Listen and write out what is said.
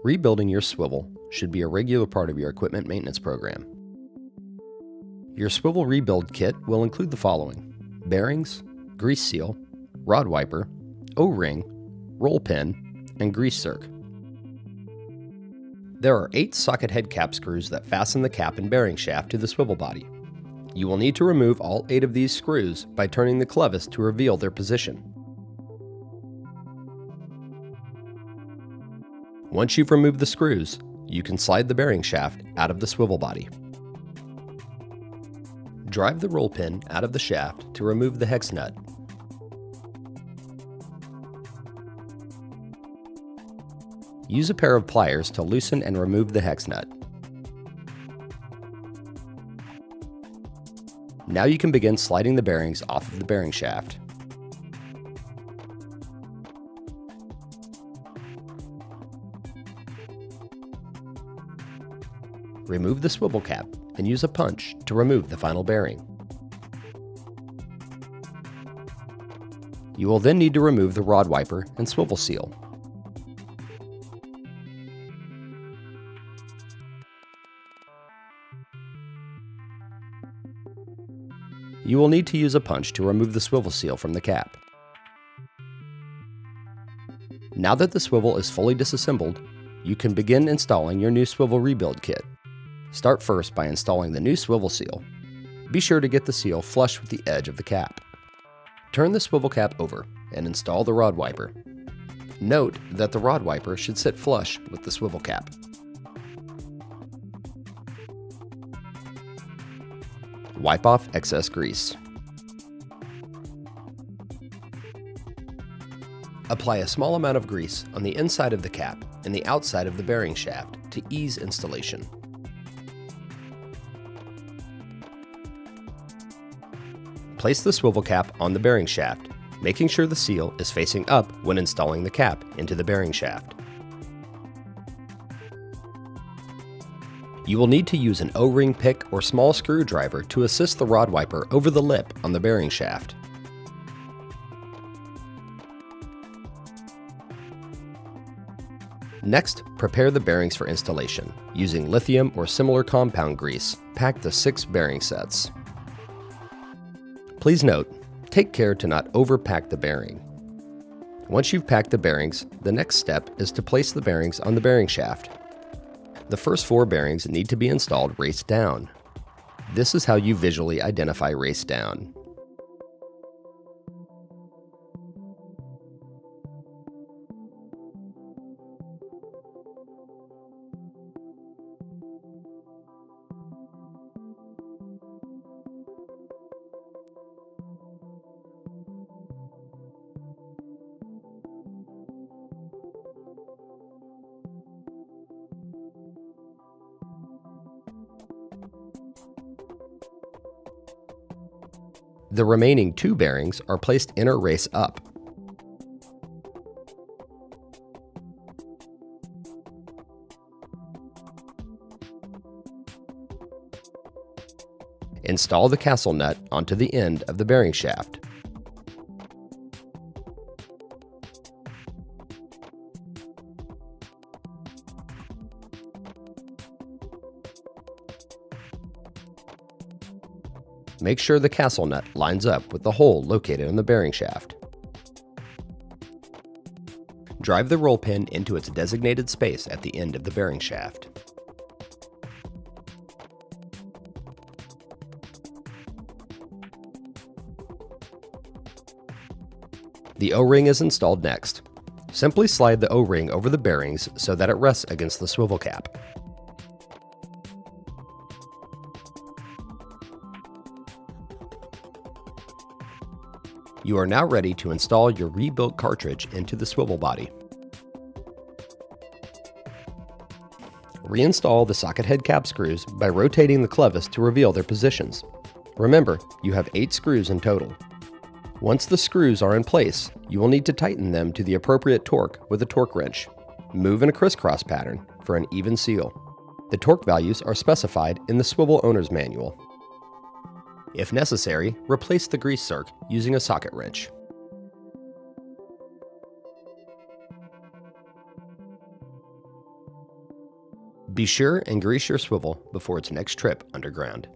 Rebuilding your swivel should be a regular part of your equipment maintenance program. Your swivel rebuild kit will include the following: bearings, grease seal, rod wiper, O-ring, roll pin, and grease zerk. There are 8 socket head cap screws that fasten the cap and bearing shaft to the swivel body. You will need to remove all 8 of these screws by turning the clevis to reveal their position. Once you've removed the screws, you can slide the bearing shaft out of the swivel body. Drive the roll pin out of the shaft to remove the hex nut. Use a pair of pliers to loosen and remove the hex nut. Now you can begin sliding the bearings off of the bearing shaft. Remove the swivel cap and use a punch to remove the final bearing. You will then need to remove the rod wiper and swivel seal. You will need to use a punch to remove the swivel seal from the cap. Now that the swivel is fully disassembled, you can begin installing your new swivel rebuild kit. Start first by installing the new swivel seal. Be sure to get the seal flush with the edge of the cap. Turn the swivel cap over and install the rod wiper. Note that the rod wiper should sit flush with the swivel cap. Wipe off excess grease. Apply a small amount of grease on the inside of the cap and the outside of the bearing shaft to ease installation. Place the swivel cap on the bearing shaft, making sure the seal is facing up when installing the cap into the bearing shaft. You will need to use an O-ring pick or small screwdriver to assist the rod wiper over the lip on the bearing shaft. Next, prepare the bearings for installation. Using lithium or similar compound grease, pack the 6 bearing sets. Please note, take care to not overpack the bearing. Once you've packed the bearings, the next step is to place the bearings on the bearing shaft. The first 4 bearings need to be installed race down. This is how you visually identify race down. The remaining 2 bearings are placed inner race up. Install the castle nut onto the end of the bearing shaft. Make sure the castle nut lines up with the hole located on the bearing shaft. Drive the roll pin into its designated space at the end of the bearing shaft. The O-ring is installed next. Simply slide the O-ring over the bearings so that it rests against the swivel cap. You are now ready to install your rebuilt cartridge into the swivel body. Reinstall the socket head cap screws by rotating the clevis to reveal their positions. Remember, you have 8 screws in total. Once the screws are in place, you will need to tighten them to the appropriate torque with a torque wrench. Move in a crisscross pattern for an even seal. The torque values are specified in the swivel owner's manual. If necessary, replace the grease zerk using a socket wrench. Be sure and grease your swivel before its next trip underground.